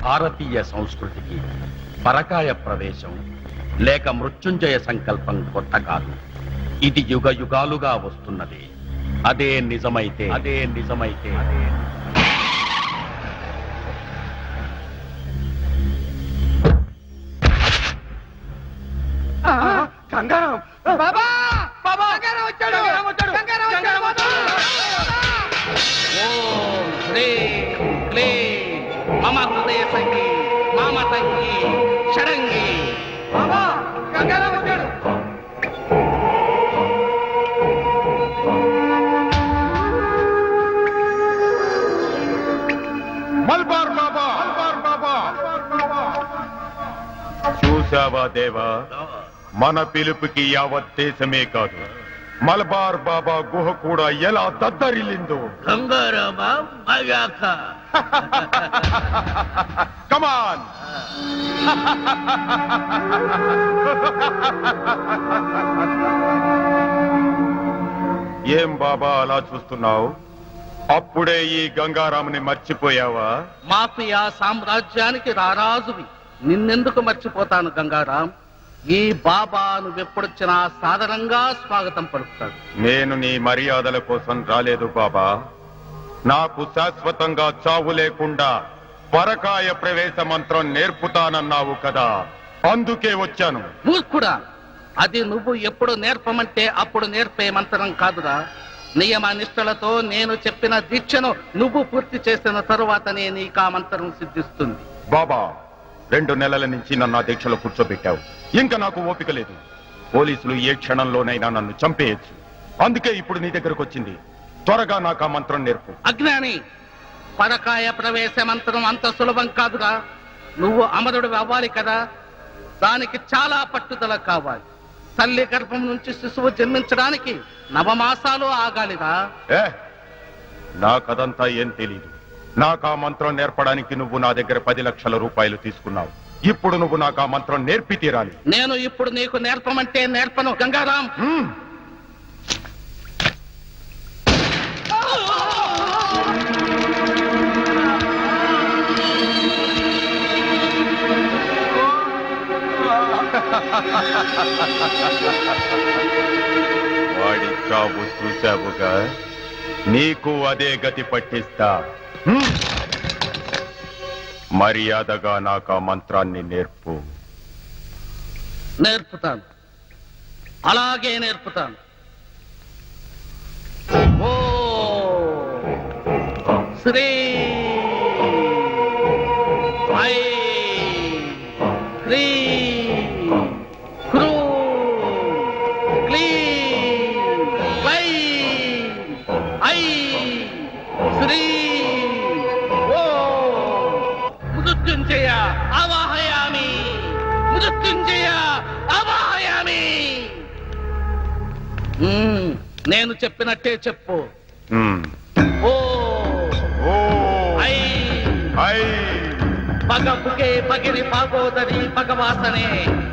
భారతీయ సంస్కృతికి పరకాయ ప్రవేశం లేక మృత్యుంజయ సంకల్పం కొత్త కాదు. ఇది యుగ యుగాలుగా వస్తున్నది. అదే నిజమైతే గంగారాం బాబా బాబా గంగారాం వచ్చాడు గంగారాం వచ్చాడు ఓం హ్రీం క్లీం మమ హృదయ సంగీ మామ తంగి షడంగి. బాబా గంగారాం వచ్చాడు. మల్బార్ బాబా చూసావా దేవా, మన పిలుపుకి యావత్ దేశమే కాదు మలబార్ బాబా గుహ కూడా ఎలా దద్దరిల్లిందో. గంగారామా మగాక కమాన్ ఏం బాబా అలా చూస్తున్నావు? అప్పుడే ఈ గంగారాముని మర్చిపోయావా? మాఫియా సామ్రాజ్యానికి రారాజువి, నిన్నెందుకు మర్చిపోతాను గంగారాం? ఈ బాబా నువ్వెప్పుడొచ్చినా సాధారణంగా స్వాగతం పలుకుతాడు. నేను నీ మర్యాదల కోసం రాలేదు బాబా. నాకు శాశ్వతంగా చావు లేకుండా పరకాయ ప్రవేశ మంత్రం నేర్పుతానన్నావు కదా, అందుకే వచ్చాను. మూర్ఖుడా, అది నువ్వు ఎప్పుడు నేర్పమంటే అప్పుడు నేర్పే మంత్రం కాదురా. నియమ నిష్టలతో నేను చెప్పిన దీక్షను నువ్వు పూర్తి చేసిన తరువాతనే నీకు ఆ మంత్రం సిద్ధిస్తుంది. బాబా, 2 నెలల నుంచి నన్ను ఆ దీక్షలో కూర్చోబెట్టావు. ఇంకా నాకు ఓపిక లేదు. పోలీసులు ఏ క్షణంలోనైనా నన్ను చంపేయచ్చు. అందుకే ఇప్పుడు నీ దగ్గరకు వచ్చింది. త్వరగా నాకు ఆ మంత్రం నేర్పు. అజ్ఞాని, పరకాయ ప్రవేశ మంత్రం అంత సులభం కాదురా. నువ్వు అమరుడు అవ్వాలి కదా, దానికి చాలా పట్టుదల కావాలి. తల్లి గర్భం నుంచి శిశువు జన్మించడానికి 9 మాసాలు ఆగాలిరా. నాకదంతా ఏం తెలీదు. నాకు ఆ మంత్రం నేర్పడానికి నువ్వు నా దగ్గర 10 లక్షల రూపాయలు తీసుకున్నావు. ఇప్పుడు నువ్వు నాకు ఆ మంత్రం నేర్పి తీరాలి. నేను ఇప్పుడు నీకు నేర్పమంటే నేర్పను గంగారాం. వాడి చావు చూశావుగా, నీకు అదే గతి పట్టిస్తా. మర్యాదగా నాకు ఆ మంత్రాన్ని నేర్పు. నేర్పుతాను, అలాగే నేర్పుతాను. ఓ శ్రీ ఐ హ్రీ క్రూ క్లీ వై ఐ శ్రీ ఓ మృత్యుంజయ అవాహయామి, మృత్యుంజయ అవాహయామి. నేను చెప్పినట్టే చెప్పు. ఓ ఐ ఐ పగపుగే పగిని భాగోదరి భగవాసనే,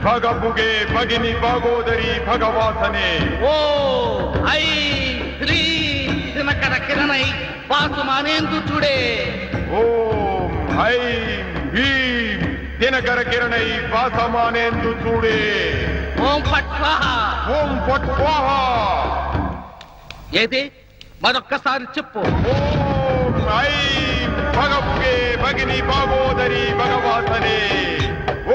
భగపుగే భగిని భాగోదరి భగవాసనే. ఓ ఐ శ్రీ దినకర కిరణై వాసుమానేందు చూడే. ఓం ఐం భీం దినకర కిరణై వాసమానేందు చూడే. ఓం ఫట్ స్వాహ. ఓం ఫట్ స్వాహ. ఏది మరొక్కసారి చెప్పు. ఓం ఐం భగపుగే భగిని భాగోదరి భగవాసనే.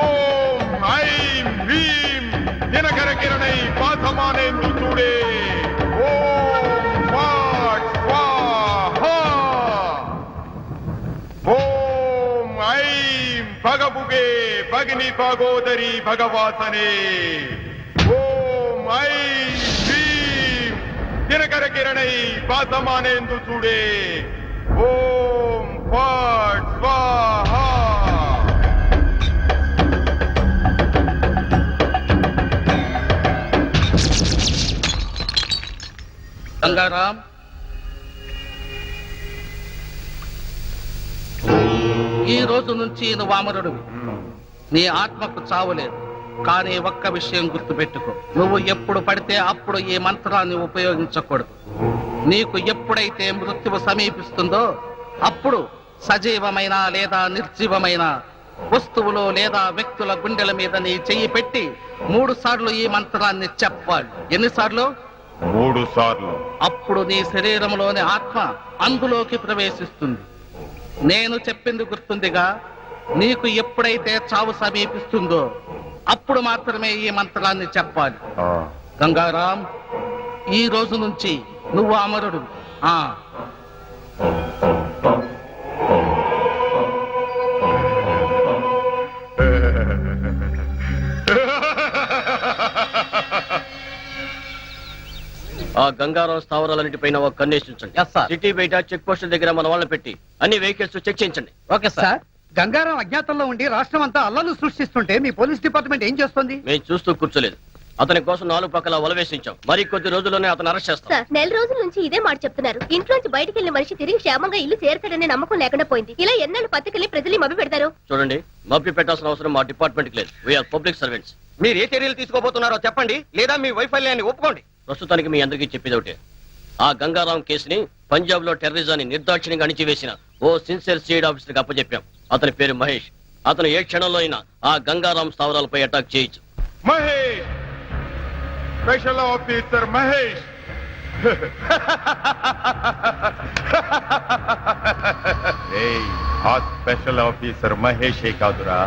ఓం ఐం భీం దినకర కిరణై వాసమానేందు చూడే. ఓం ఫట్ స్వాహ. ఓం ఐం భగపుగే భగిని భాగోదరి భగవాసనే. ఓం ఐం భీం దినకర కిరణై వాసమానేందు చూడే. ఓం ఫట్ స్వాహ. గంగారాం, ఈ రోజు నుంచి నువ్వు అమరుడివి. నీ ఆత్మకు చావులేదు. కానీ ఒక్క విషయం గుర్తుపెట్టుకో, నువ్వు ఎప్పుడు పడితే అప్పుడు ఈ మంత్రాన్ని ఉపయోగించకూడదు. నీకు ఎప్పుడైతే మృత్యువు సమీపిస్తుందో అప్పుడు సజీవమైన లేదా నిర్జీవమైన వస్తువులో లేదా వ్యక్తుల గుండెల మీద నీ చెయ్యి పెట్టి 3 సార్లు ఈ మంత్రాన్ని చెప్పాలి. ఎన్నిసార్లు? 3 సార్లు. అప్పుడు నీ శరీరంలోని ఆత్మ అందులోకి ప్రవేశిస్తుంది. నేను చెప్పింది గుర్తుందిగా? నీకు ఎప్పుడైతే చావు సమీపిస్తుందో అప్పుడు మాత్రమే ఈ మంత్రాన్ని చెప్పాలి. ఆ, గంగారాం, ఈ రోజు నుంచి నువ్వు అమరుడు. ఆ గంగారాం స్థావరాలన్నిటిపైన ఒక కన్నేసించండి. Yes, sir. సిటీ బయట చెక్ పోస్టుల దగ్గర మన వాళ్ళని పెట్టి అన్ని వెహికల్స్ చెక్ చేయించండి. Okay sir. సార్, గంగారాం అజ్ఞాతంలో ఉండి రాష్ట్రం అంతా అల్లర్లు సృష్టిస్తుంటే మీ పోలీస్ డిపార్ట్మెంట్ ఏం చేస్తుంది? మేము చూస్తూ కూర్చోలేదు. అతని కోసం 4 పక్కల వలవేసించాం. మరి కొద్ది రోజుల్లోనే అతను అరెస్ట్ చేస్తాం. సార్, 4 రోజుల నుంచి ఇదే మాట చెప్తున్నారు. ఇంట్లోంచి బయటికి వెళ్లిన మనిషి తిరిగి క్షేమంగా ఇల్లు చేరతాడనే నమ్మకం లేకుండా పోయింది. ఇలా ఎన్నాళ్ళు పత్రికల్ని ప్రజల్ని మభ్య పెడతారు? చూడండి, మభ్య పెట్టాల్సిన అవసరం మా డిపార్ట్మెంట్ కి లేదు. We are public servants. మీరు ఏ చర్యలు తీసుకోబోతున్నారో చెప్పండి, లేదా మీ వైఫల్యాన్ని ఒప్పుకోండి. ప్రస్తుతానికి మీ అందరికీ చెప్పేది ఒకటే. ఆ గంగారాం కేసుని పంజాబ్ లో టెర్రరిజాన్ని నిర్దాక్షిణ్యంగా అణిచివేసిన ఓ సిన్సియర్ సిఐడి ఆఫీసర్ కి అప్పచెప్పాం. అతని పేరు మహేష్. అతను ఏ క్షణంలో అయినా ఆ గంగారాం స్థావరాలపై అటాక్ చేయొచ్చు. Mahesh, special officer Mahesh. ఏయ్, ఆ స్పెషల్ ఆఫీసర్ మహేషే కాదురా,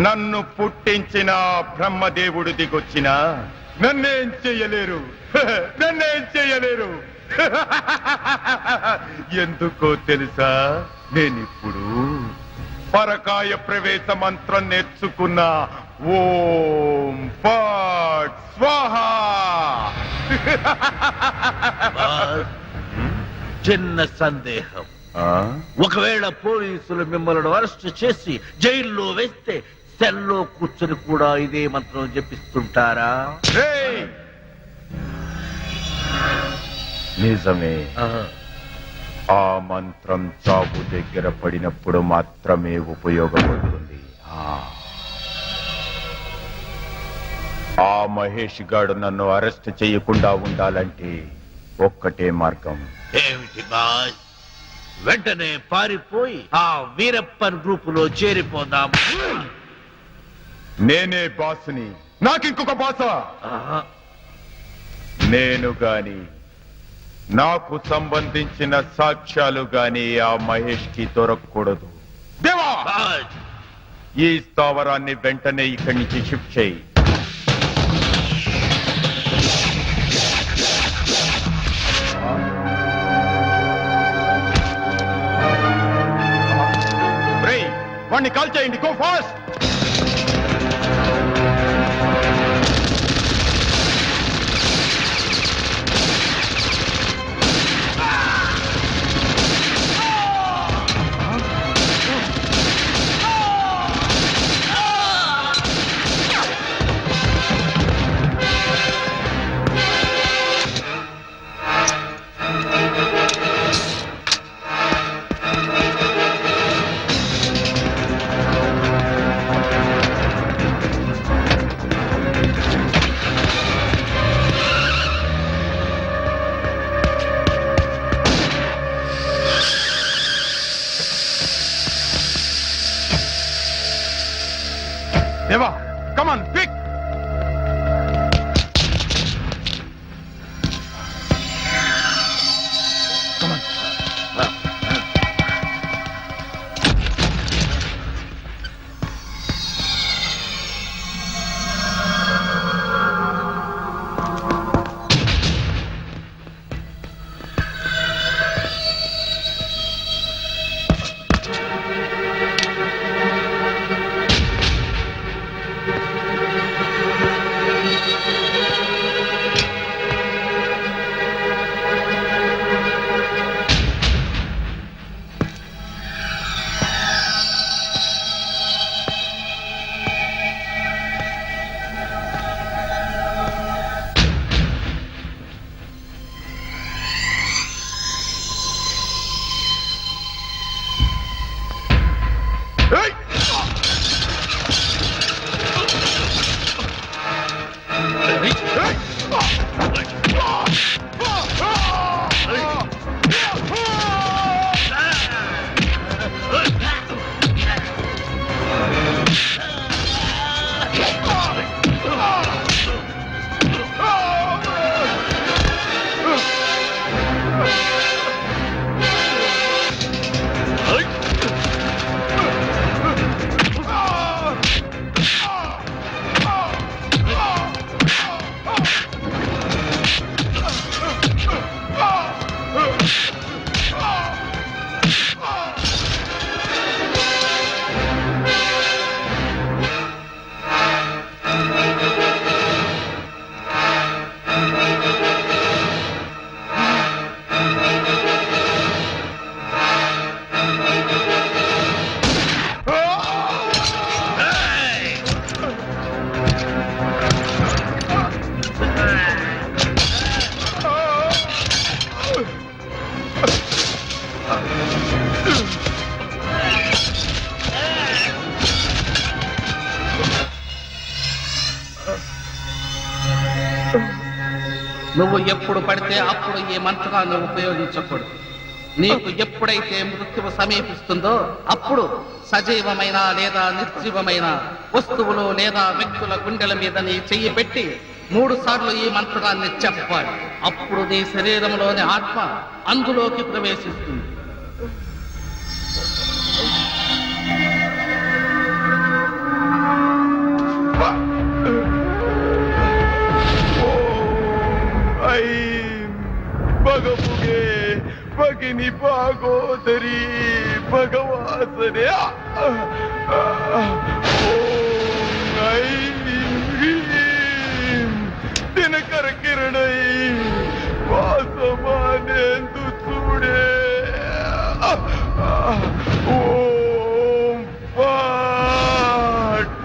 నన్ను పుట్టించిన బ్రహ్మదేవుడు దిగొచ్చిన నన్నేం చెయ్యలేరు. నన్నేం చెయ్యలేరు. ఎందుకో తెలుసా? నేనిప్పుడు పరకాయ ప్రవేశ మంత్రం నేర్చుకున్న ఓం ఫట్ స్వాహా. చిన్న సందేహం. ఆ? ఒకవేళ పోలీసులు మిమ్మల్ని అరెస్ట్ చేసి జైల్లో వేస్తే సెల్లో కూర్చొని కూడా ఇదే మంత్రం జపిస్తుంటారా? రేయ్! నిజమే. ఆ మంత్రం చావు దగ్గర పడినప్పుడు మాత్రమే ఉపయోగపడుతుంది. ఆ మహేష్ గాడు నన్ను అరెస్ట్ చేయకుండా ఉండాలంటే ఒక్కటే మార్గం. ఏమిటి బాస్? వెంటనే పారిపోయి ఆ వీరప్పన్ గ్రూపులో చేరిపోదాం. నేనే బాసుని. నాకింకొక బాసా? ఆహా. నేను గాని, నాకు సంబంధించిన సాక్ష్యాలు గాని ఆ మహేష్ కి దొరకకూడదు. దేవా, బాస్, ఈ స్థావరాన్ని వెంటనే ఇక్కడి నుంచి షిఫ్ట్ చేయి. రేయ్, వాణ్ణి కాల్ చేయండి. Go fast. Deva, come on, quick! Come on. నువ్వు ఎప్పుడు పడితే అప్పుడు ఈ మంత్రాన్ని ఉపయోగించకూడదు. నీకు ఎప్పుడైతే మృత్యువు సమీపిస్తుందో అప్పుడు సజీవమైన లేదా నిర్జీవమైన వస్తువులు లేదా వ్యక్తుల గుండెల మీద నీ చెయ్యి పెట్టి 3 సార్లు ఈ మంత్రాన్ని చెప్పాలి. అప్పుడు నీ శరీరంలోని ఆత్మ అందులోకి ప్రవేశిస్తుంది. భగముగే భగిని భాగోదరి భగవాసనే దినకర కిరణై వాసమానేందు చూడే ఓం పాట్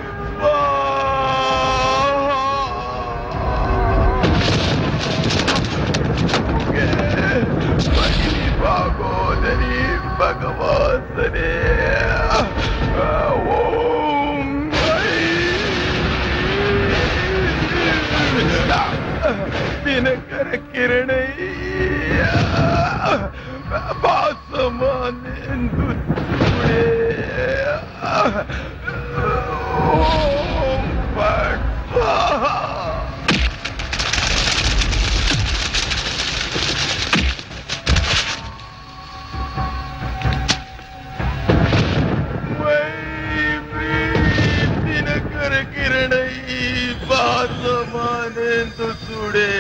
భగిని భాగోదరి భగవాసనే ఓం దినకర కిరణై భాసమానేందు చూడే ఓం పాట్ దినకర కిరణై భాసమానేందు చూడే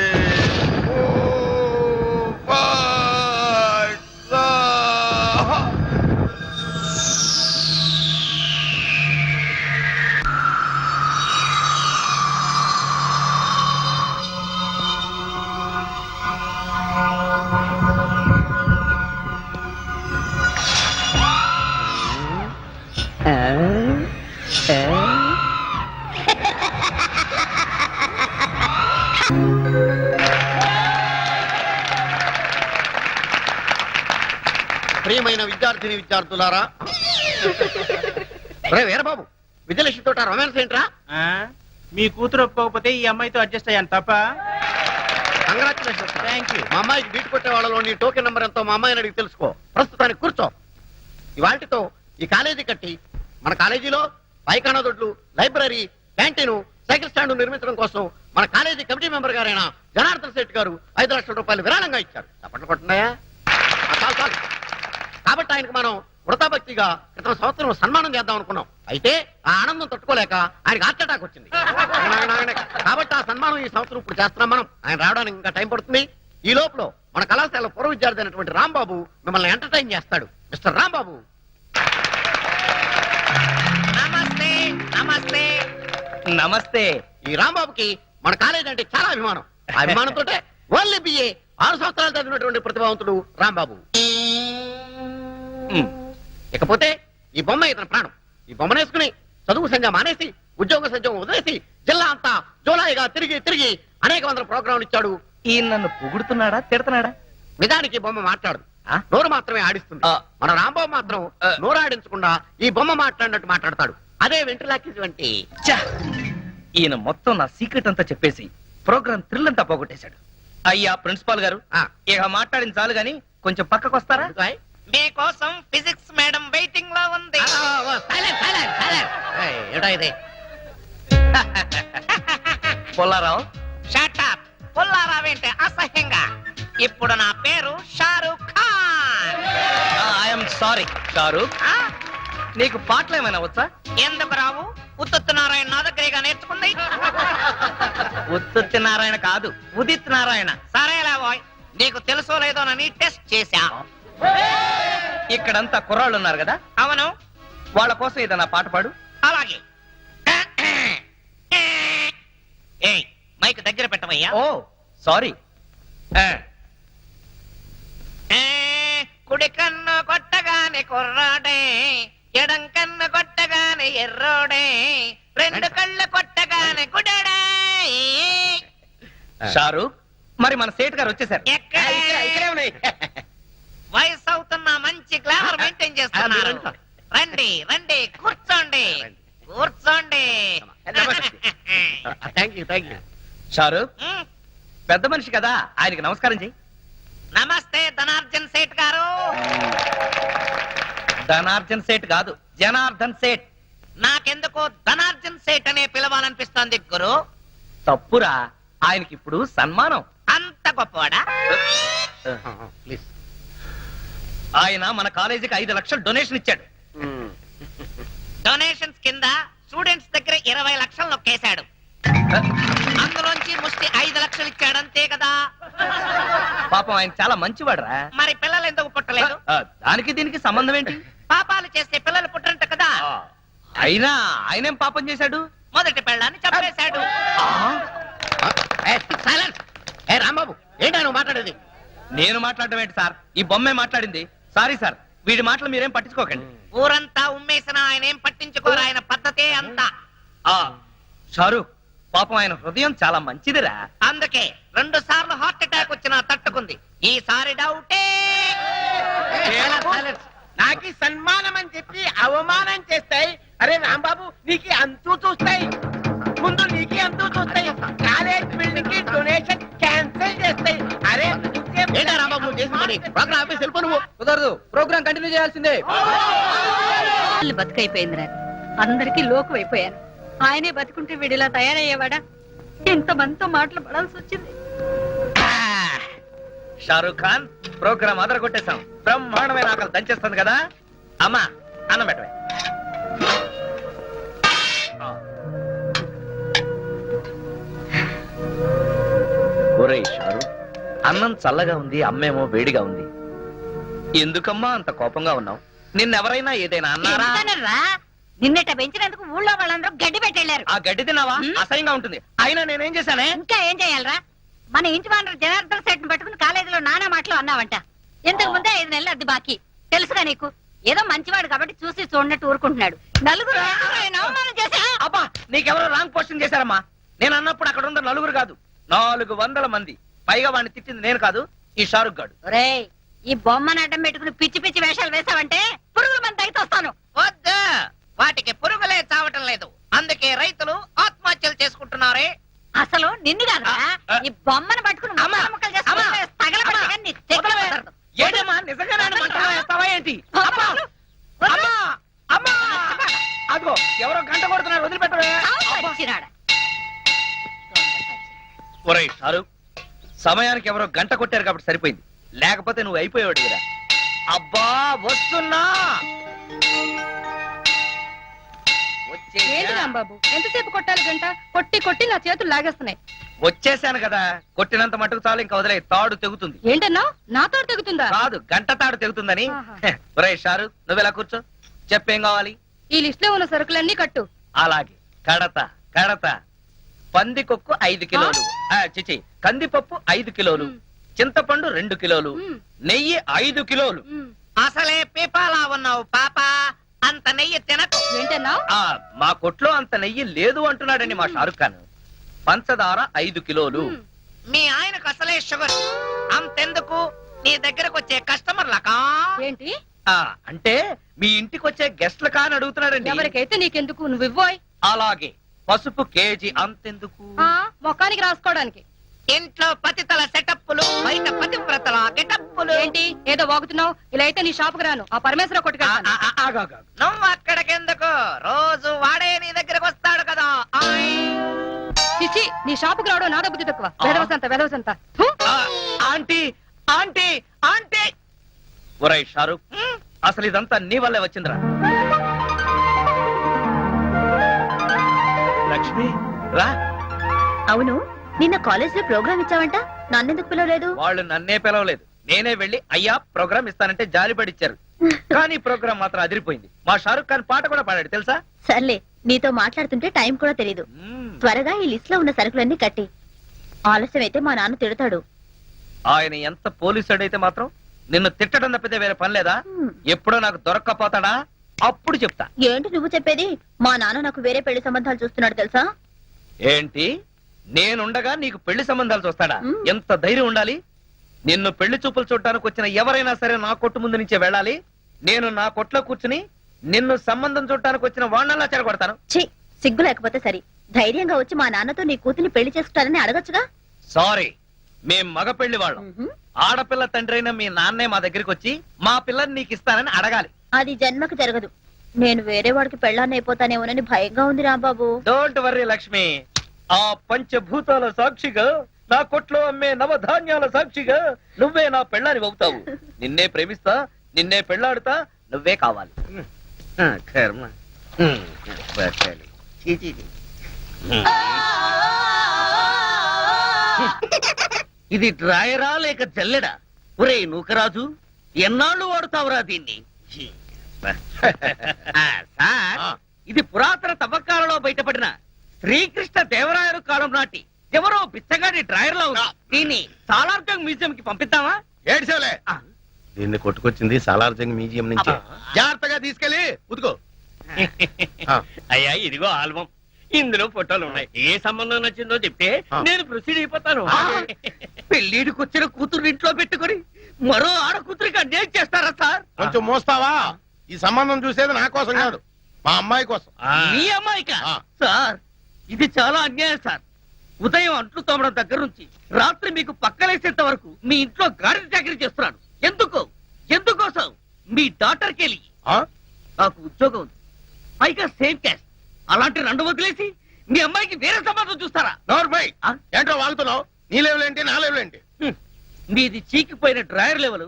ప్రియమైన విద్యార్థిని విద్యార్థులారా, రే వీరబాబు, విజయలక్ష్మి తోట రొమాన్స్ ఏంట్రా? మీ కూతురు ఒప్పుకోకపోతే ఈ అమ్మాయితో అడ్జస్ట్ అయ్యాను తప్ప. కంగ్రాచులేషన్స్. Thank you. మా అమ్మాయికి బీట్ కొట్టే వాళ్ళలో నీ టోకెన్ నెంబర్ ఎంతో మా అమ్మాయిని అడిగి తెలుసుకో. ప్రస్తుతానికి కూర్చో. ఇవాళతో ఈ కాలేజీ కట్టి మన కాలేజీలో పైకానా దొడ్లు, లైబ్రరీ, క్యాంటీన్, సైకిల్ స్టాండ్ నిర్మించడం కోసం మన కాలేజీ కమిటీ మెంబర్ గారైన జనార్దన్ శెట్టి గారు 5 లక్షల రూపాయలు విరాళంగా ఇచ్చారు. చప్పట్లు కొట్టున్నాయా? చాలు చాలు. కాబట్టి ఆయనకు మనం వృతాభక్తిగా క్రితం సంవత్సరం సన్మానం చేద్దాం అనుకున్నాం. అయితే ఆ ఆనందం తట్టుకోలేక ఆయనకు హార్ట్ అటాక్ వచ్చింది. కాబట్టి ఆ సన్మానం ఈ సంవత్సరం ఇప్పుడు చేస్తున్నాం మనం. ఆయన రావడానికి ఇంకా టైం పడుతుంది. ఈ లోపల మన కళాశాల పూర్వ విద్యార్థి అయినటువంటి రాంబాబు మిమ్మల్ని ఎంటర్టైన్ చేస్తాడు. మిస్టర్ రాంబాబు. నమస్తే. నమస్తే. నమస్తే. ఈ రాంబాబుకి మన కాలేజ్ అంటే చాలా అభిమానం. ఆ అభిమానంతో ఓన్లీ బిఏ 6 సంవత్సరాలు చదివినటువంటి ప్రతిభావంతుడు రాంబాబు. ఇకపోతే ఈ బొమ్మ ఇతని ప్రాణం. ఈ బొమ్మనేసుకుని చదువు సంధ్య మానేసి ఉద్యోగ సంధ్యం వదిలేసి జిల్లా అంతా జోలాయిగా తిరిగి తిరిగి అనేక వందల ప్రోగ్రాంలు ఇచ్చాడు. ఈయన నన్ను పొగుడుతున్నాడా తిడతాడా? నిజానికి ఈ బొమ్మ మాట్లాడదు, నోరు మాత్రమే ఆడిస్తుంది. మన రాంబాబు మాత్రం నోరు ఆడించకుండా ఈ బొమ్మ మాట్లాడినట్టు మాట్లాడతాడు. అదే వెంట్రులాకి వంటి. ఈయన మొత్తం నా సీక్రెట్ అంతా చెప్పేసి ప్రోగ్రామ్ థ్రిల్ అంతా పోగొట్టేశాడు. అయ్యా ప్రిన్సిపాల్ గారు, ఇక మాట్లాడిన చాలు గాని కొంచెం పక్కకు వస్తారా? మీకోసం ఫిజిక్స్ మేడం వెయిటింగ్ లో ఉంది. ఏటా ఇది? పుల్లారావు. షటప్. పుల్లారావేంటే అసహ్యంగా. ఇప్పుడు నా పేరు షారూక్ ఖాన్. I'm sorry Shahrukh. నీకు పాటలు ఏమైనా వచ్చా? ఎందుకు రావు? ఉత్తత్తు నారాయణ నా దగ్గరేగా నేర్చుకుంది. ఉత్తుత్తి నారాయణ కాదు, ఉదిత్ నారాయణ. సరేలే బాయ్, నీకు తెలుసో లేదోనని టెస్ట్ చేశా. ఇక్కడంతా కుర్రాళ్ళు ఉన్నారు కదా? అవును. వాళ్ళ కోసం ఏదైనా పాట పాడు. అలాగే. ఏయ్, మైక్ దగ్గర పెట్టవయ్యా. ఓ సారీ. కుడి కన్ను కొట్టగానే కుర్రాడే, ఎడం కన్ను కొట్టగానే ఎర్రోడే, 2 కళ్ళు కొట్టగానే గుడడే. షారూక్, మరి మన సేట్ గారు వచ్చేసారు. ఇక్కడే ఉన్నాయి. వయసు అవుతున్న మంచి గ్లామర్ మెయింటైన్ చేస్తున్నారు. రండి రండి, కూర్చోండి కూర్చోండి. Thank you thank you. Shahrukh, పెద్ద మనిషి కదా, ఆయనకి నమస్కారం చెయ్యి. నమస్తే ధనార్జన్ సేట్ గారు. ధనార్జన్ సేట్ కాదు, జనార్దన్ సేట్. నాకెందుకో ధనార్జన్ సేట్ అనే పిలవాలనిపిస్తోంది గురు. తప్పురా, ఆయనకి ఇప్పుడు సన్మానం. అంత గొప్పవాడా? ప్లీజ్. ఆయన మన కాలేజీకి 5 లక్షలు డొనేషన్ ఇచ్చాడు. డొనేషన్స్ కింద స్టూడెంట్స్ దగ్గర 20 లక్షలు నొక్కేశాడు. అందులోంచి ముష్టి 5 లక్షలు ఇచ్చాడు, అంతే కదా? పాపం ఆయన చాలా మంచివాడురా. మరి పిల్లలు ఎందుకు పుట్టలేదు? దానికి దీనికి సంబంధం ఏంటి? పాపాలు చేస్తే పిల్లలు పుట్టరంట కదా. అయినా ఆయనేం పాపం చేశాడు? మొదటి పెళ్ళాన్ని చంపేశాడు. సైలెన్స్. ఏ రాంబాబు, ఏంటా నువ్వు మాట్లాడేది? నేను మాట్లాడడం ఏంటి సార్, ఈ బొమ్మే మాట్లాడింది. సారీ సార్, వీడి మాటలు మీరేం పట్టించుకోకండి. ఊరంతా ఉమ్మేసిన ఆయన ఏం పట్టించుకోరు, ఆయన పద్ధతే అంతా. షారూక్, పాపం ఆయన హృదయం చాలా మంచిదిరా. అందుకే 2 సార్లు హార్ట్ అటాక్ వచ్చినా తట్టుకుంది. ఈసారి డౌటే. నాకు సన్మానం అని చెప్పి అవమానం చేస్తాయి. అరే రాంబాబు, నీకు అంతూ చూస్తాయి, ముందు నీకు అంతూ చూస్తాయి. కాలేజ్ బిల్డింగ్ కి డొనేషన్ క్యాన్సిల్ చేస్తాయి. అరే ఏంటా రాంబాబు నువ్వు చేసిన పని? ప్రోగ్రామ్ ఆఫీస్ వెళ్ళిపో నువ్వు. కుదరదు, ప్రోగ్రామ్ కంటిన్యూ చేయాల్సిందే. బతుకైపోయిందిరా, అందరికీ లోకు అయిపోయాను. ఆయనే బతుకుంటే వీడిలా తయారయ్యేవాడా? ఎంతమందితో మాటలు పడాల్సి వచ్చింది. షారూక్ ఖాన్, ప్రోగ్రామ్ అదరగొట్టేశాం. బ్రహ్మాండమైన ఆకలి దంచేస్తుంది కదా. అమ్మా, అన్నం పెట్టవే. ఒరేయ్ షారూక్, అన్నం చల్లగా ఉంది, అమ్మేమో వేడిగా ఉంది. ఎందుకమ్మా అంత కోపంగా ఉన్నావు? నిన్నెవరైనా ఏదైనా అన్నారా? ఎందుకనర్రా? నిన్నట పెంచినందుకు ఊళ్ళో వాళ్ళందరూ గడ్డి పెట్టెళ్ళారు. ఆ గడ్డి తిన్నావా? అసహ్యంగా ఉంటుంది. అయినా నేనేం చేశానే? ఇంకా ఏం చేయాలరా? మన ఇంటి వానరు జనార్దన్ సెట్ పట్టుకుని కాలేజీలో నానా మాటలు అన్నావంట. ఇంతకు ముందే 5 నెలలు అద్దె బాకీ. తెలుసుగా నీకు? ఏదో మంచివాడు కాబట్టి చూసి చూడనట్టు ఊరుకుంటున్నాడు. నలుగురు ఆయన అవమానం చేశా. అబ్బా, నీకెవరో రాంగ్ క్వశ్చన్ చేశారమ్మా. నేను అన్నప్పుడు అక్కడ ఉన్న నలుగురు కాదు, 400 మంది. పైగా వాడిని తిట్టింది నేను కాదు, ఈ షారుఖ్ గాడు. ఒరేయ్, ఈ బొమ్మను అడ్డం పెట్టుకుని పిచ్చి పిచ్చి వేషాలు వేసావంటే పురుగుల మంది తగ్గితొస్తాను. వద్దు, వాటికి పురుగులే చావటం లేదు. అందుకే రైతులు ఆత్మహత్యలు చేసుకుంటున్నారే. అసలు నిన్ను కాదా, ఈ బొమ్మను పట్టుకుని ముక్కలు ముక్కలు చేసుకుంటే తగలబెట్టగా నీ చెయ్యి కుదరదు. ఏంటమ్మా, నిజంగానే ఆయన మంటలో వేస్తావా ఏంటి? అబ్బా! అమ్మా! అమ్మా! అదిగో ఎవరో గంట కొడుతున్నారు, వదిలిపెట్టవే. వచ్చినాడా? ఒరేయ్ షారూక్, సమయానికి ఎవరో గంట కొట్టారు కాబట్టి సరిపోయింది, లేకపోతే నువ్వు అయిపోయాడు కదా. అబ్బా, వస్తున్నా. ఏంటి రాంబాబు, ఎంతసేపు కొట్టాలి గంట? కొట్టి కొట్టి నా చేతులు లాగేస్తున్నాయి. వచ్చేసాను కదా, కొట్టినంత మటుకు చాలు, ఇంకా వదిలే. తాడు తెగుతుంది. ఏంటన్నా, నా తోడు తెగుతుందా? కాదు, గంట తాడు తెగుతుందని. ఒరేయ్ షారూక్, నువ్వెలా కూర్చో, చెప్పేం కావాలి? ఈ లిస్ట్ లో ఉన్న సరుకులన్నీ కట్టు. అలాగే. కడత పందికొక్కు 5 కిలోలు, చిచి కందిపప్పు 5 కిలోలు, చింతపండు 2 కిలోలు, నెయ్యి 5 కిలోలు. అసలే పీపాలా ఉన్నావు పాప, అంత నెయ్యి తినకు. ఏంటన్నా? మా కొట్లో అంత నెయ్యి లేదు అంటున్నాడండి మా షారుఖ్ ఖాన్. పంచదార 5 కిలోలు. మీ ఆయనకు అసలే షుగర్. అంతెందుకు, నీ దగ్గరకు వచ్చే కస్టమర్లకా? ఏంటి అంటే మీ ఇంటికి వచ్చే గెస్ట్ల కాని అడుగుతున్నాడండి. ఎవరికైతే నీకెందుకు, నువ్వు ఇవ్వోయ్. అలాగే. పసుపు కేజీ అంతెందుకు? మొఖానికి రాసుకోవడానికి. ఇంట్లో పతితల సెటప్పులు, బయట పతివ్రతల గెటప్పులు. ఏంటి ఏదో వాగుతున్నావు? ఇలా అయితే నీ షాపుకి రాను, ఆ పరమేశ్వర కొట్టుకెళ్తాను. నువ్వు అక్కడికెందుకు, రోజు వాడే నీ దగ్గరకు వస్తాడు కదా. చిచ్చి, నీ షాపుకి రావడం నాద బుద్ధి తక్కువ. వెదవసంత. Aunty aunty aunty. ఒరేయ్ షారూక్, అసలు ఇదంతా నీ వల్లే వచ్చిందిరా. లక్ష్మి రా. అవును, నిన్న కాలేజ్ లో ప్రోగ్రామ్ ఇచ్చావంట, నన్నెందుకు పిలవలేదు? వాళ్ళు నన్నే పిలవలేదు, నేనే వెళ్ళి అయ్యా ప్రోగ్రామ్ ఇస్తానంటే జాలిపడిచ్చారు. కానీ ప్రోగ్రామ్ మాత్రం అదిరిపోయింది. మా షారుఖ్ ఖాన్ పాట కూడా పాడాడు తెలుసా? సర్లే, నీతో మాట్లాడుతుంటే టైం కూడా తెలియదు. త్వరగా ఈ లిస్ట్ లో ఉన్న సరుకులన్నీ కట్టి. ఆలస్యం అయితే మా నాన్న తిడతాడు. ఆయన ఎంత పోలీసుడైతే మాత్రం నిన్ను తిట్టడం తప్పితే వేరే పని లేదా? ఎప్పుడో నాకు దొరక్కపోతాడా? అప్పుడు చెప్తా. ఏంటి నువ్వు చెప్పేది? మా నాన్న నాకు వేరే పెళ్లి సంబంధాలు చూస్తున్నాడు తెలుసా? ఏంటి, నేనుండగా నీకు పెళ్లి సంబంధాలు చూస్తాడా? ఎంత ధైర్యం ఉండాలి! నిన్ను పెళ్లి చూపులు చూడటానికి వచ్చిన ఎవరైనా సరే నా కొట్టు ముందు నుంచే వెళ్ళాలి. నేను నా కొట్లో కూర్చుని నిన్ను సంబంధం చూడటానికి వచ్చిన వాళ్ళలా చెడగొడతాను. ఛీ, సిగ్గు లేకపోతే సరి. ధైర్యంగా వచ్చి మా నాన్నతో నీ కూతుని పెళ్లి చేసుకుంటారని అడగచ్చుగా. సారీ, మేం మగ పెళ్లి వాళ్ళం ఆడపిల్ల తండ్రి అయిన మీ నాన్నే మా దగ్గరికి వచ్చి మా పిల్లని నీకు ఇస్తానని అడగాలి. అది జన్మకు జరగదు. నేను వేరే వాడికి పెళ్ళాన్ని అయిపోతానేమోనని భయంగా ఉంది రాంబాబు. డోంట్ వర్రీ లక్ష్మి, ఆ పంచభూతాల సాక్షిగా నా కొట్లో అమ్మే నవధాన్యాల సాక్షిగా నువ్వే నా పెళ్ళాని అవుతావు. నిన్నే ప్రేమిస్తా, నిన్నే పెళ్ళాడుతా, నువ్వే కావాలి. కర్మ బతకాలి. చీ, చీ, చీ. ఇది డ్రాయరా లేక జల్లెడా? ఒరే నూకరాజు, ఎన్నాళ్ళు వాడుతావురా దీన్ని? సార్, ఇది పురాతన తవ్వకాలలో బయటపడిన శ్రీకృష్ణ దేవరాయలు కాలం నాటి ఎవరో బిచ్చగాడి డ్రాయర్ లో ఉంది. దీన్ని సాలార్జంగ్ మ్యూజియం కి పంపిద్దామా? ఏడ్చేలే. దీన్ని కొట్టుకొచ్చింది సాలార్జంగ్ మ్యూజియం నుంచి. జాగ్రత్తగా తీసుకెళ్ళి ఉతుకో. అయ్యా, ఇదిగో ఆల్బం. ఇందులో ఫోటోలు ఉన్నాయి. ఏ సంబంధం నచ్చిందో చెప్తే నేను ప్రొసీడ్ అయిపోతాను. పెళ్లిడికి వచ్చిన కూతురు ఇంట్లో పెట్టుకొని మరో ఆడ కూతురికి అన్యాయం చేస్తారా సార్? కొంచెం మోస్తావా? ఈ సంబంధం చూసేది నా కోసం కాదు, మా అమ్మాయి కోసం. మీ అమ్మాయికా? సార్, ఇది చాలా అన్యాయం సార్. ఉదయం అంట్లు తోమడం దగ్గర నుంచి రాత్రి మీకు పక్కలేసేంత వరకు మీ ఇంట్లో గాడి చాకరీ చేస్తున్నాడు. ఎందుకోసం? మీ డాక్టర్ కెళ్ళి నాకు ఉద్యోగం ఉంది, పైగా సేమ్ క్యాస్ట్. అలాంటి రెండు వదిలేసి మీ అమ్మాయికి వేరే సంబంధం చూస్తారా? నోర్మై, ఏంటో వాగుతున్నావు? నీ లెవెల్ ఏంటి, నా లెవెల్ ఏంటి? మీది చీకిపోయిన డ్రాయర్ లెవెల్,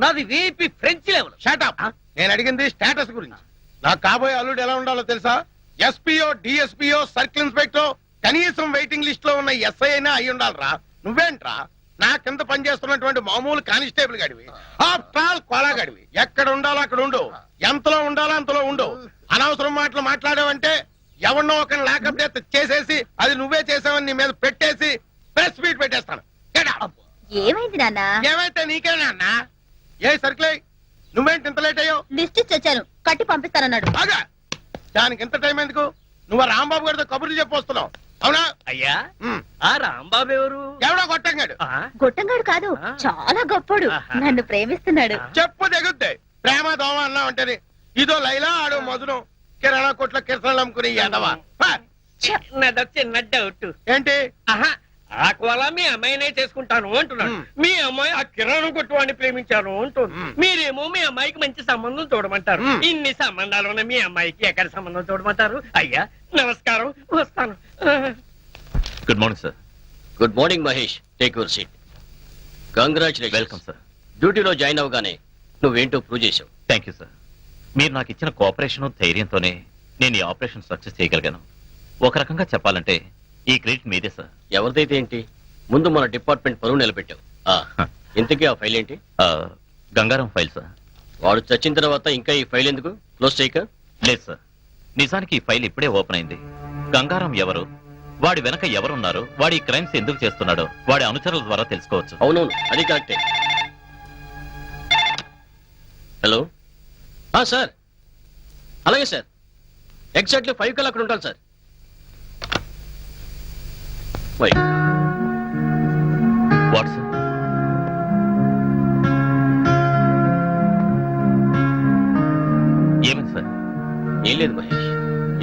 నాది వీపీ ఫ్రెంచ్ లెవెల్. షటప్. నేను అడిగింది స్టేటస్ గురించి. నాకు కాబోయే అల్లుడు ఎలా ఉండాలో తెలుసా? ఎస్పీఓ, డిఎస్పీఓ, సర్కిల్ ఇన్స్పెక్టర్, కనీసం వెయిటింగ్ లిస్ట్ లో ఉన్న ఎస్ఐ అయినా అయి ఉండాలరా. నువ్వేంట్రా నా కింద పనిచేస్తున్నటువంటి మామూలు కానిస్టేబుల్ గడివి, ఆఫ్టర్ ఆల్ కోలా గడివి. ఎక్కడ ఉండాలో అక్కడ ఉండు, ఎంతలో ఉండాలో అంతలో ఉండు. అనవసరం మాటలు మాట్లాడావంటే ఎవరినో ఒకరిని లాకప్ డెత్ చేసేసి అది నువ్వే చేసావని నీ మీద పెట్టేసి ప్రెస్ మీట్ పెట్టేస్తాను. ఏమైంది నాన్న? ఏమైతే నీకేనా అన్న? ఏ సర్కిల్ నువ్వేంటి ఇంత లేట్ అయ్యో? లిస్ట్ ఇచ్చి వచ్చాను, కట్టి పంపిస్తానన్నాడు. బాగా దానికి ఇంత టైం ఎందుకు? నువ్వు రాంబాబు గారితో కబుర్లు చెప్పొస్తున్నావు, అవునా? అయ్యా, ఆ రాంబాబు ఎవరు? ఎవడో కొట్టంగాడు. గొట్టంగాడు కాదు, చాలా గొప్పడు. నన్ను ప్రేమిస్తున్నాడు. చెప్పు దిగుద్ది. ప్రేమ దోమ అన్నా ఉంటది. ఇదో లైలా, ఆడో మధురం. కిరాణా కొట్ల కిరసనాలు అమ్ముకుని ఎదవా. నాదో చిన్న డౌట్. ఏంటి? ఆ కోలా మీ అమ్మాయినే చేసుకుంటాను అంటున్నాడు. మీ అమ్మాయి ఆ కిరాణం కొట్టు వాడిని ప్రేమించాను అంటుంది. మీరేమో మీ అమ్మాయికి మంచి సంబంధం చూడమంటారు. ఇన్ని సంబంధాలు ఉన్న మీ అమ్మాయికి ఎక్కడ సంబంధం చూడమంటారు? అయ్యా నమస్కారం, వస్తాను. Good morning sir. Good morning Mahesh, take your seat. Congratulation. Welcome sir. డ్యూటీలో జాయిన్ అవగానే నువ్వేంటో ప్రూవ్ చేసావు. Thank you sir. మీరు నాకు ఇచ్చిన కోఆపరేషన్ ధైర్యంతోనే నేను ఈ ఆపరేషన్ సక్సెస్ చేయగలిగాను. ఒక రకంగా చెప్పాలంటే ఈ క్రెడిట్ మీదే సార్. ఎవరిదైతే ఏంటి, ముందు మన డిపార్ట్మెంట్ పరువు నిలబెట్టావు. ఇంతకీ ఆ ఫైల్ ఏంటి? Gangaram file sir. వాడు చచ్చిన తర్వాత ఇంకా ఈ ఫైల్ ఎందుకు క్లోజ్ చేయక? లేదు సార్, నిజానికి ఈ ఫైల్ ఇప్పుడే ఓపెన్ అయింది. గంగారం ఎవరు, వాడి వెనక ఎవరున్నారు, వాడి క్రైమ్స్ ఎందుకు చేస్తున్నాడో వాడి అనుచరుల ద్వారా తెలుసుకోవచ్చు. అవునవును, అది కరెక్టే. హలో సార్, అలాగే సార్, ఎగ్జాక్ట్లీ 5 కల్లా అక్కడ ఉంటాను సార్. What sir? ఏమైంది సార్? ఏం లేదు మహేష్,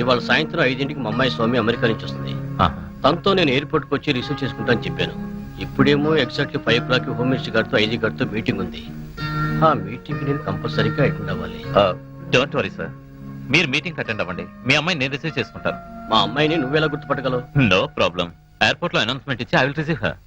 ఇవాళ సాయంత్రం 5ంటికి మా అమ్మాయి స్వామి అమెరికా నుంచి వస్తుంది. తనతో నేను ఎయిర్పోర్ట్ కు వచ్చి రిసీవ్ చేసుకుంటానని చెప్పాను. ఇప్పుడేమో ఎగ్జాక్ట్లీ 5 o'clock హోమ్ మినిస్టర్ గారితో ఐజీ గారితో మీటింగ్ ఉంది. ఆ మీటింగ్ నేను కంపల్సరీగా అటెండ్ అవ్వాలి. డోంట్ వరీ సార్, మీరు మీటింగ్ అటెండ్ అవ్వండి. మీ అమ్మాయిని నేను రిసీవ్ చేసుకుంటాను. మా అమ్మాయిని నువ్వెలా గుర్తుపట్టగలవు? No problem. ఎయిర్పోర్ట్ లో అనౌన్స్మెంట్ ఇచ్చి ఐ విల్ రిసీవ్ హర్.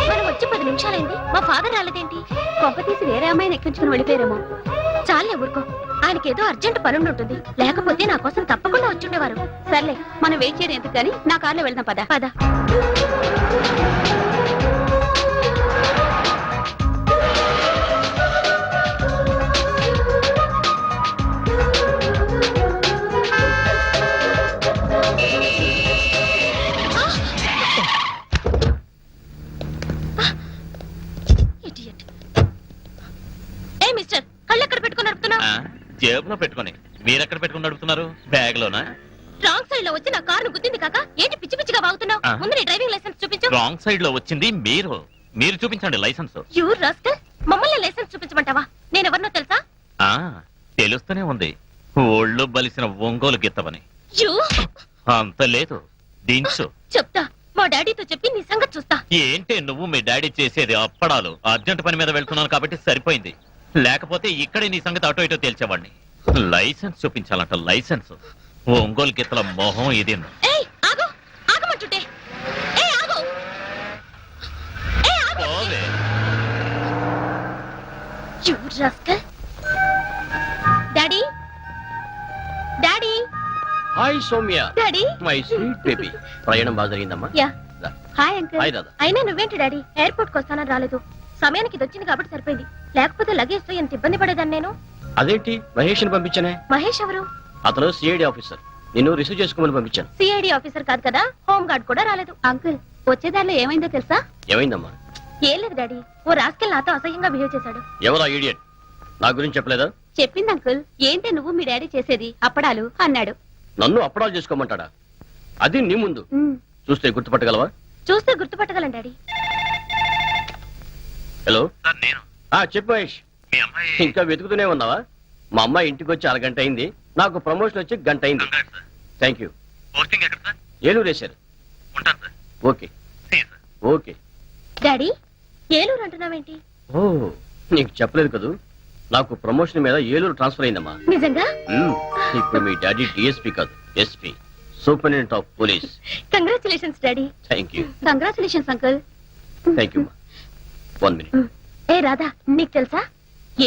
మనం వచ్చి 10 నిమిషాలైంది, మా ఫాదర్ రాలేదేంటి? కొంప తీసి వేరే అమ్మాయిని ఎక్కించుకుని వెళ్ళిపోయారేమో. చాలే ఊరుకో, ఆయనకేదో అర్జెంట్ పని ఉంటుంది. లేకపోతే నా కోసం తప్పకుండా వచ్చుండేవారు. సర్లే, మనం వెయిట్ చేయడం ఎందుకు కానీ నా కార్లో వెళ్దాం. పద పద. ఏ మిస్టర్, కళ్ళు ఎక్కడ పెట్టుకుని నడుపుతున్నావు? జేబులో పెట్టుకొని. మీరెక్కడ పెట్టుకుని నడుపుతున్నారు? బ్యాగ్ లోనా? రాంగ్ సైడ్ లో వచ్చి నా కారును గుద్దింది కాక ఏంటి పిచ్చి పిచ్చిగా బాగుతున్నావు? ఆ. ముందు నీ డ్రైవింగ్ లైసెన్స్ చూపించు. రాంగ్ సైడ్ లో వచ్చింది మీరు చూపించండి లైసెన్స్. యూ రాస్కల్, మమ్మల్ని లైసెన్స్ చూపించమంటావా? నేనెవరినో తెలుసా? ఆ తెలుస్తూనే ఉంది, ఒళ్ళు బలిసిన ఒంగోలు గిత్తవని. యూ అంత లేదు, దించు. చెప్తా, మా డాడీతో చెప్పి నీ సంగతి చూస్తా. ఏంటి నువ్వు మీ డాడీ చేసేది? అప్పడాలు. అర్జెంట్ పని మీద వెళ్తున్నాను కాబట్టి సరిపోయింది, లేకపోతే ఇక్కడే నీ సంగతి అటో ఇటో తేల్చేవాడిని. లైసెన్స్ చూపించాలంట, లైసెన్స్. ఒంగోలు గిత్తల మొహం ఇది. ఏయ్ ఆగు, ఆగమంటుంటే. ఏయ్ ఆగు, ఏయ్ ఆగు. పోవే. You rascal. Daddy, daddy, hi Soumya, daddy. My sweet baby. ప్రయాణం బాగా జరిగిందమ్మా? యా. రా. Hi uncle. హాయ్ రాధా. అయినా నువ్వేంటి డాడీ ఎయిర్పోర్ట్ కి వస్తానని రాలేదు? సమయానికి ఇది వచ్చింది కాబట్టి సరిపోయింది, లేకపోతే లగేజ్ తో ఎంత ఇబ్బంది పడేదాన్ని నేను. అదేంటి మహేష్ ని పంపించానే? మహేష్ ఎవరు? అతను సిఐడి ఆఫీసర్, నిన్ను రిసీవ్ చేసుకోమని పంపించాను. సిఐడి ఆఫీసర్ కాదు కదా, హోమ్ గార్డ్ కూడా రాలేదు. అంకుల్, వచ్చేదారిలో ఏమైందో తెలుసా? ఏమైందమ్మా? ఏం లేదు డాడీ, ఓ రాస్కెల్ నాతో అసహ్యంగా బిహేవ్ చేశాడు. ఎవరా ఈడియట్? నా గురించి చెప్పలేదా? చెప్పింది అంకుల్. ఏంటే నువ్వు మీ డాడీ చేసేది అప్పడాలు అన్నాడు. నన్ను అప్పడాలు చేసుకోమంటాడా? అది నీ ముందు ఉమ్, చూస్తే గుర్తుపట్టగలవా? చూస్తే గుర్తుపట్టగలను డాడీ. హలో, నేను చెప్పు మహేష్. మీ అమ్మాయి ఇంకా వెతుకుతూనే ఉన్నావా? మా అమ్మాయి ఇంటికి వచ్చి అరగంట అయింది, నాకు ప్రమోషన్ వచ్చి గంట అయింది. Thank you. పోస్టింగ్ ఎక్కడ సార్? ఏలూరు వేశారు. ఉంటాను sir. Okay okay. Daddy, Eluru అంటున్నావేంటి? ఓ, నీకు చెప్పలేదు కదూ, నాకు ప్రమోషన్ మీద ఏలూరు ట్రాన్స్ఫర్ అయిందమ్మా. నిజంగా? ఇప్పుడు మీ డాడీ డిఎస్పీ కాదు, SP, superintendent of police. Congratulations daddy. Thank you. Congratulations uncle. Thank you. 1 minute. ఏ రాధా, నీకు తెలుసా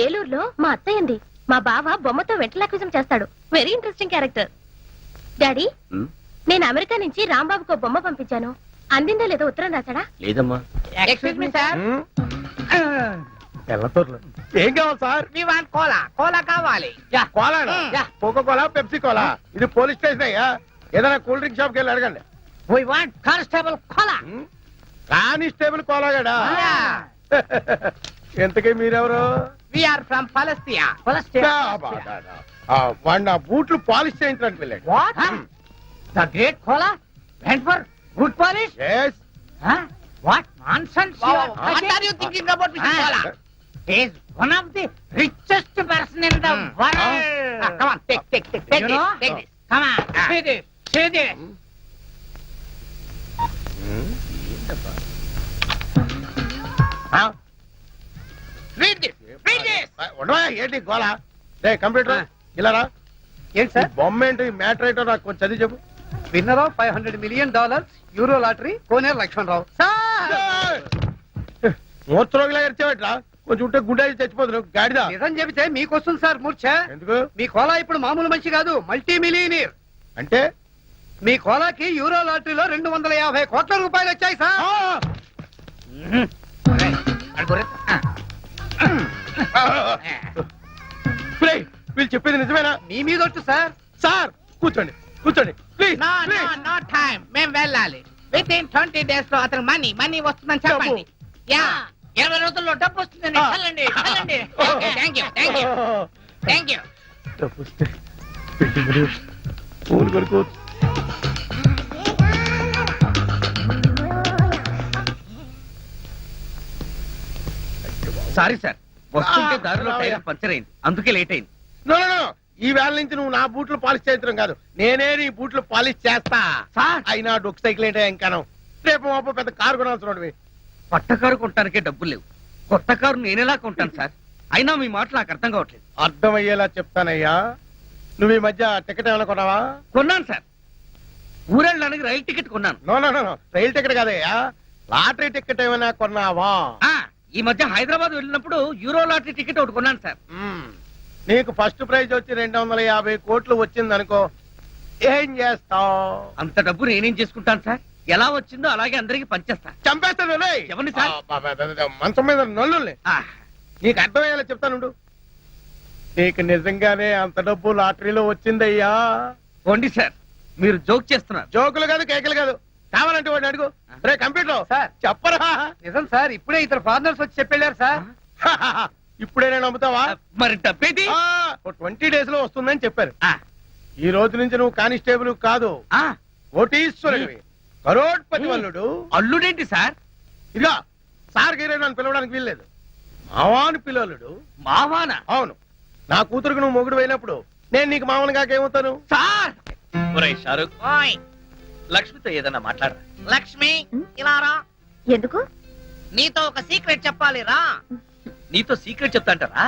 ఏలూరులో మా అత్తయ్యంది. మా బావ బొమ్మతో వెంటలాక్విజం చేస్తాడు. Very interesting character. Daddy, Hmm? నేను అమెరికా నుంచి రాంబాబుకు బొమ్మ పంపించాను. అందిందో లేదో ఉత్తరం రాశాడా? లేదమ్మా. ఎక్స్క్యూజ్ మీ సార్, ఏం కావాలి sir? We want cola. Cola కావాలి. Yeah. Cola, yeah. Coca cola, Pepsi cola. ఇది పోలీస్ స్టేషన్ అయ్యా, ఏదైనా కూల్ డ్రింక్ షాప్కి వెళ్ళి అడగండి. We want constable cola. Constable కోలాగాడా? యా. ఎంతకీ మీరెవరు? We are from Palestine. వాడు నా బూట్లు పాలిష్ చేయించడానికి వెళ్ళాడు. What? The great cola went for good polish? Yes. What nonsense you are talking? What are you thinking about Mr. Kola? He is one of the richest person in the world. Come on, take this, take this. Come on, see this, see this. Read this, read this. ఉండవా ఏంటి గోళ? రే computer ఇలా రా. ఏంటి sir? బొమ్మ ఏంటి, matter ఏంటో నాకు కొంచెం చదివి చెప్పు. Winner of $500 million euro lottery Koneru Lakshmanarao. మూర్చరోగిలా ఎరిచేవట్రా, కొంచెం ఉంటే గుండె చచ్చిపోతున్నావు గాడిదా. నిజం చెబితే మీకు వస్తుంది సార్ మూర్ఛ. ఎందుకు? మీ కోలా ఇప్పుడు మామూలు మనిషి కాదు, మల్టీ మిలియనీర్. అంటే మీ కోలాకి యూరో లాటరీలో 250 కోట్ల రూపాయలు వచ్చాయి సార్. వీళ్ళు చెప్పేది నిజమేనా? మీ మీద వచ్చు సార్. సార్ కూర్చోండి, కూర్చోండి please. No, no, no time. మేము వెళ్ళాలి. విత్ ఇన్ 20 days లో అతను మనీ వస్తుందని చెప్పండి. యా, 20 రోజుల్లో డబ్బు వస్తుందని వెళ్ళండి, వెళ్ళండి. Thank you, thank you, thank you. పూలు కొనుక్కోవచ్చు. సారీ సార్, వస్తుంటే దారిలో టైర్ పంచర్ అయింది, అందుకే లేట్ అయింది. No, no, no. ఈ వేళ నుంచి నువ్వు నా బూట్లు పాలిష్ చేయించడం కాదు, నేనే నీ బూట్లు పాలిష్ చేస్తా. అయినా డొక్ సైకిల్ ఏంటో ఇంకాను. రేపు మాపు పెద్ద కారు కొనాల్సిన. కొత్త కారు కొనడానికే డబ్బులు లేవు, కొత్త కారు నేనేలా కొంటాను సార్? అయినా మీ మాటలు నాకు అర్థం కావట్లేదు. అర్థమయ్యేలా చెప్తానయ్యా. నువ్వు ఈ మధ్య టికెట్ ఏమైనా కొన్నావా? కొన్నాను సార్, ఊరెళ్ళడానికి రైలు టికెట్ కొన్నాను. నో నో నో, రైలు టికెట్ కాదయ్యా, లాటరీ టికెట్ ఏమైనా కొన్నావా? ఈ మధ్య హైదరాబాద్ వెళ్ళినప్పుడు యూరో లాటరీ టికెట్ ఒకటి కొన్నాను సార్. నీకు ఫస్ట్ ప్రైజ్ వచ్చి 250 కోట్లు వచ్చింది అనుకో, ఏం చేస్తావు? అంత డబ్బు నేనేం చేసుకుంటాను సార్? ఎలా వచ్చిందో అలాగే అందరికి పంచేస్తా. చంపేస్తాను. ఎవరిని సార్? మంచం మీద నల్లుల్ని. నీకు అర్థమయ్యేలా చెప్తానుండు. నీకు నిజంగానే అంత డబ్బు లాటరీలో వచ్చిందయ్యా. పోండి సార్, మీరు జోక్ చేస్తున్నారు. జోకులు కాదు, కేకలు కాదు. కావాలంటే వాడిని అడుగు. రే కంప్యూటర్ సార్ చెప్పరా? నిజం సార్, ఇప్పుడే ఇద్దరు ఫారినర్స్ వచ్చి చెప్పెళ్ళారు సార్. ఇప్పుడే నేను నమ్ముతావా? మరి డబ్బేది? 20 days లో వస్తుందని చెప్పారు. ఈ రోజు నుంచి నువ్వు కానిస్టేబుల్ కాదు, కోటీశ్వరుడివి, కరోడ్పతి వల్లుడు. అల్లుడేంటి సార్? ఇదిగా సార్ గీరే నన్ను పిలవడానికి వీల్లేదు. మావాను పిల్లలుడు. మావానా? అవును, నా కూతురుకు నువ్వు మొగుడు అయినప్పుడు నేను నీకు మామూలు కాకేమవుతాను? సార్ ఒరేయ్ షారుఖ్, ఓయ్ లక్ష్మితో ఏదన్నా మాట్లాడరా. లక్ష్మి ఇలా రా, ఎందుకు? నీతో ఒక సీక్రెట్ చెప్పాలి రా. నీతో సీక్రెట్ చెప్తాంటారా?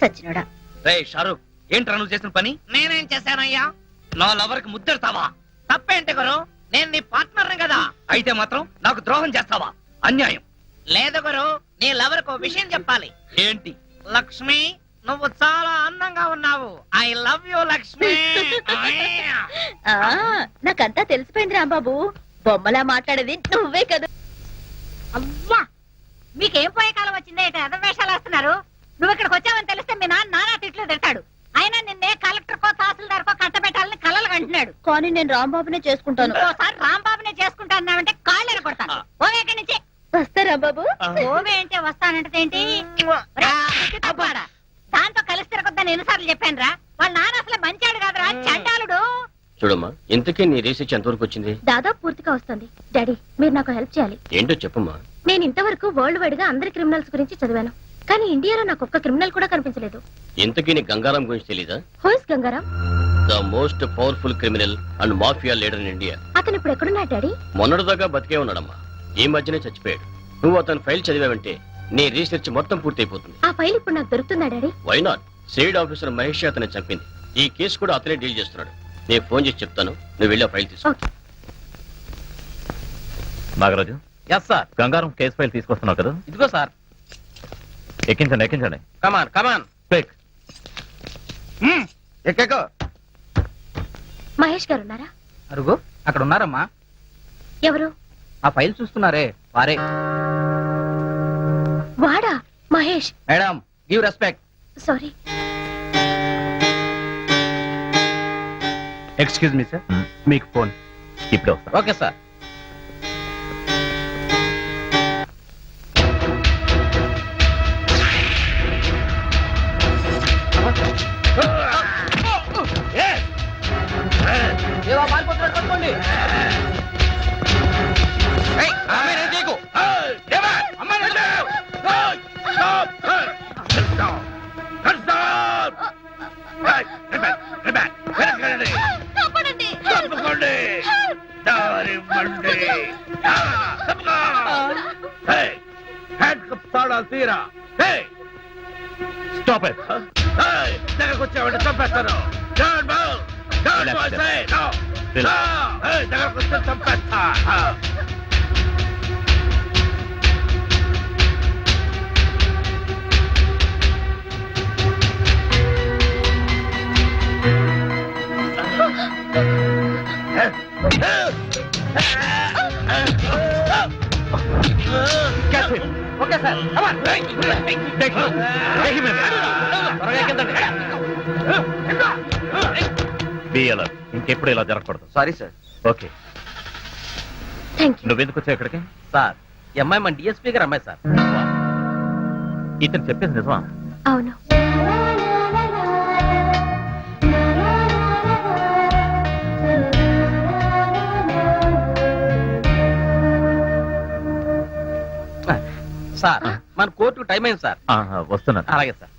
సచ్చినోడా. రేయ్ షారుఖ్, ఏంట్రా నువ్వు చేసిన పని? నేనేం చేశానయ్యా? నా లవర్ కి ముద్దెడతావా? తప్పేంటి గురు, నేను నీ పార్ట్నర్ కదా. అయితే మాత్రం నాకు ద్రోహం చేస్తావా? అన్యాయం. లేదు గురు, నీ లవర్ కు విషయం చెప్పాలి. ఏంటి? లక్ష్మి, నువ్వు చాలా అందంగా ఉన్నావు. I love you Lakshmi. నాకంతా తెలిసిపోయింది రాంబాబు. బొమ్మలా మాట్లాడేది నువ్వే కదా. అవ్వా, మీకేం పోయే కాలం వచ్చిందే? ఎదవేషాలు వేస్తున్నారు. నువ్వు ఇక్కడికి వచ్చావని తెలిస్తే మీ నాన్న నానా తిట్లు తిడతాడు. అయినా నిన్నే కలెక్టర్ కో తహసీల్దార్ కో కట్టబెట్టాలని కలలు అంటున్నాడు. కానీ నేను రాంబాబునే చేసుకుంటాను. ఇంకోసారి రాంబాబునే చేసుకుంటానంటే కాళ్ళని కొడతాను. ఓవే ఇక్కడి నుంచి. వస్తా రాంబాబు. ఓవే అంటే వస్తానంటే ఏంటి? తప్పాడా? దాంతో కలిసి తిరగొద్దని ఎన్నిసార్లు చెప్పాను రా. వాళ్ళ నాన్న అసలు మంచాడు కాదురా, చండాలుడు. చూడమ్మా, ఇంతకీ నీ రీసెర్చ్ ఎంతవరకు వచ్చింది? దాదాపు పూర్తిగా వస్తుంది. డాడీ, మీరు నాకు హెల్ప్ చేయాలి. ఏంటో చెప్పమ్మా. నేను ఇంతవరకు వరల్డ్ వైడ్ గా అందరి క్రిమినల్స్ గురించి చదివాను, కానీ ఇండియాలో నాకు ఒక్క క్రిమినల్ కూడా కనిపించలేదు. ఇంతకీ నీ గంగారాం గురించి తెలీదా? Who is Gangaram? The most powerful criminal and mafia leader in India. అతను ఇప్పుడు ఎక్కడున్నాడు డాడీ? మొన్నటిదాకా బతికే ఉన్నాడమ్మా, ఈ మధ్యనే చచ్చిపోయాడు. నువ్వు అతను ఫైల్ చదివావంటే నీ రీసెర్చ్ మొత్తం పూర్తయిపోతుంది. ఆ ఫైల్ ఇప్పుడు నాకు దొరుకుతుందా daddy? Why not? Side officer Mahesh అతన్ని చంపింది. ఈ కేసు కూడా అతనే డీల్ చేస్తున్నాడు. నేను ఫోన్ చేసి చెప్తాను, నువ్వు వెళ్ళి ఆ ఫైల్ తీసుకో. Okay. Nagaraju, yes sir. Gangaram case file తీసుకొస్తున్నావు కదా? ఇదిగో సార్. ఎక్కించండి ఎక్కించండి. Come on come on. క్విక్. ఎక్కో. మహేష్ గారు ఉన్నారా? అరుగు, అక్కడ ఉన్నారమ్మా. ఎవరు? ఆ ఫైల్ చూస్తున్నారే వారే. వాడా Mahesh? Madam, give respect. Sorry. Excuse me sir, మీకు ఫోన్. ఇప్పుడు వస్తా. Okay sir. పట్టుకోండి. తీరా స్టాప్ ఇట్. దగ్గరకు వచ్చావంటే చంపేస్తాను. దగ్గరకు వస్తే చంపేస్తా. Okay sir. బిఎల్ఆర్ ఇంకెప్పుడు ఇలా జరగకూడదు. Sorry sir. Okay, thank you. నువ్వెందుకు వచ్చావు ఇక్కడికి? సార్, ఈ అమ్మాయి మన డిఎస్పీ గారు అమ్మాయి సార్. ఇతను చెప్పేది నిజమా? అవును. సార్, మన కోర్టు టైం అయింది సార్. వస్తున్నాను. అలాగే సార్.